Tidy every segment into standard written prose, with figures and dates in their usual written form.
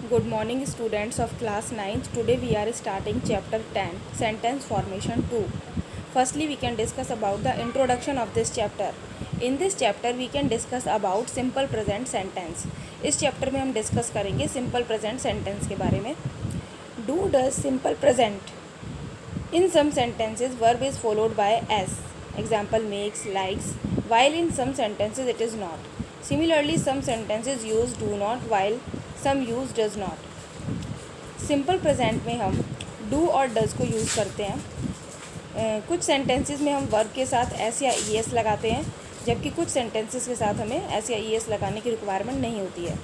Good morning students of class 9th. Today we are starting chapter 10 sentence formation 2. Firstly we can discuss about the introduction of this chapter. In this chapter we can discuss about simple present sentence. इस chapter में हम discuss करेंगे simple present sentence के बारे में. Do does simple present. In some sentences verb is followed by s. Example makes, likes, while in some sentences it is not. Similarly some sentences use do not while some use does not. Simple present में हम do और does को use करते हैं. कुछ sentences में हम verb के साथ एस या ई एस लगाते हैं, जबकि कुछ सेंटेंसेस के साथ हमें एस या ई एस लगाने की रिक्वायरमेंट नहीं होती है.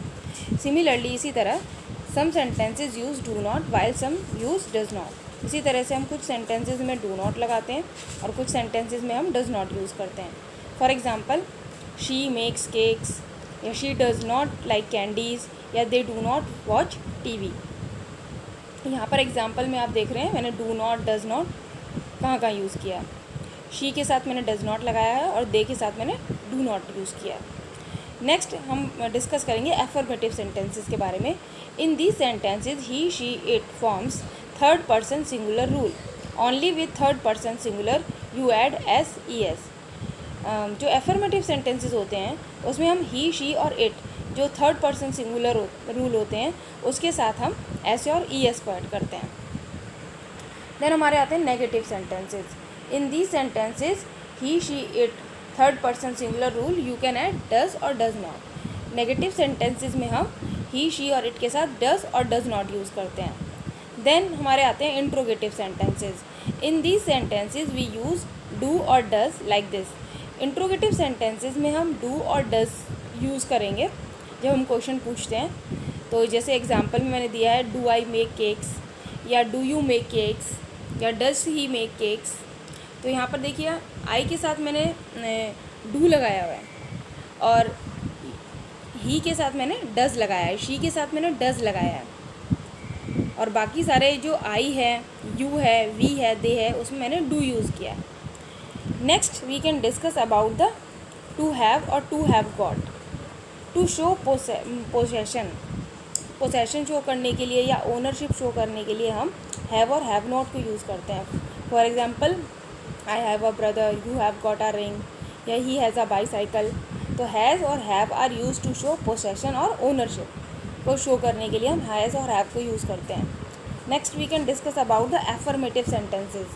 सिमिलरली इसी तरह some sentences use do not while some use does not. इसी तरह से हम कुछ सेंटेंसेस में डू नॉट लगाते हैं और कुछ सेंटेंसेस में हम डज नॉट यूज़ करते हैं. For example she makes cakes, या she does not like candies, या they do not watch TV. यहाँ पर एग्जांपल में आप देख रहे हैं मैंने डू नॉट डज़ नॉट कहाँ यूज़ किया. शी के साथ मैंने डज़ नॉट लगाया है और दे के साथ मैंने डू नॉट यूज़ किया. नेक्स्ट हम डिस्कस करेंगे एफर्मेटिव सेंटेंसेस के बारे में. In these sentences he she it forms third person singular rule. Only with third person singular you add S E S. जो एफर्मेटिव सेंटेंसेस होते हैं उसमें हम ही शी और इट जो थर्ड पर्सन सिंगुलर रूल होते हैं उसके साथ हम एस और ई एस को ऐड करते हैं. देन हमारे आते हैं negative sentences. In these sentences he she it third person singular rule you can add does और डज नॉट. नेगेटिव सेंटेंसेस में हम ही शी और इट के साथ डज और डज नॉट यूज़ करते हैं. देन हमारे आते हैं interrogative sentences. In these sentences we use do और does like this. Interrogative sentences में हम डू और डज यूज़ करेंगे जब हम क्वेश्चन पूछते हैं. तो जैसे एग्जांपल में मैंने दिया है डू आई मेक केक्स, या डू यू मेक केक्स, या डज ही मेक केक्स. तो यहाँ पर देखिए आई के साथ मैंने डू लगाया हुआ है और ही के साथ मैंने डज लगाया है, शी के साथ मैंने डज लगाया है, और बाकी सारे जो आई है, यू है, वी है, दे है, उसमें मैंने डू यूज़ किया है. Next we can discuss about the to have और to have got. To show possession, possession show करने के लिए या ओनरशिप शो करने के लिए हम हैव और हैव नॉट को यूज़ करते हैं. For example I have a brother, you have got a ring, या ही हैज़ अ बाईसाइकिल. तो हैज़ और have are use to show possession और ओनरशिप को शो करने के लिए हम हैज़ और हैव को यूज़ करते हैं. Next we can discuss about the affirmative sentences.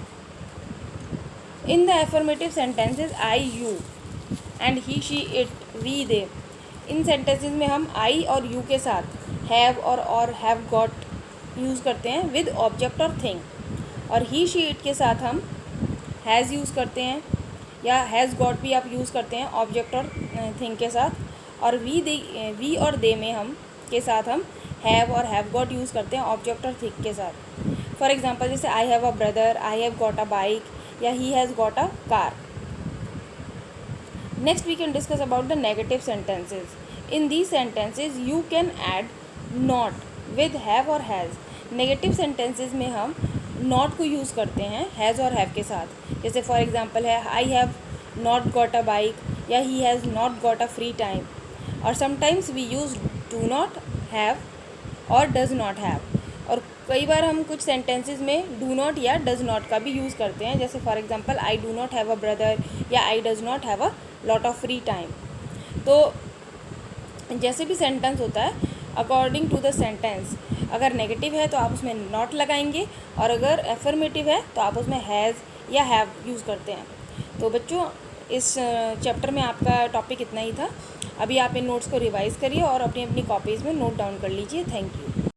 In the affirmative sentences I, you and he she it we they. इन सेंटेंसेस में हम आई और यू के साथ हैव और हैव गॉट यूज़ करते हैं विद ऑब्जेक्ट और थिंग, और ही शी इट के साथ हम हैज़ यूज़ करते हैं या हैज़ गॉट भी आप यूज़ करते हैं ऑब्जेक्ट और थिंग के साथ. और वी और दे में हम के साथ हम हैव और हैव गॉट यूज़ करते हैं ऑब्जेक्ट और थिंग के साथ. फॉर एग्जांपल जैसे I have a brother, I have got a bike, या he has got a car. Next we can discuss about the negative sentences. In these sentences you can add not with have or has. Negative sentences में हम not को use करते हैं has और have के साथ. जैसे for example है I have not got a bike, या he has not got a free time. और sometimes we use do not have और does not have. और कई बार हम कुछ सेंटेंसेस में डू नॉट या डज नॉट का भी यूज़ करते हैं. जैसे for example I do not have a brother, या I does not have a lot of free time. तो जैसे भी सेंटेंस होता है अकॉर्डिंग टू द सेंटेंस, अगर नेगेटिव है तो आप उसमें नॉट लगाएंगे, और अगर एफर्मेटिव है तो आप उसमें हैज़ या हैव यूज़ करते हैं. तो बच्चों इस चैप्टर में आपका टॉपिक इतना ही था. अभी आप इन नोट्स को रिवाइज़ करिए और अपनी अपनी कॉपीज़ में नोट डाउन कर लीजिए. Thank you.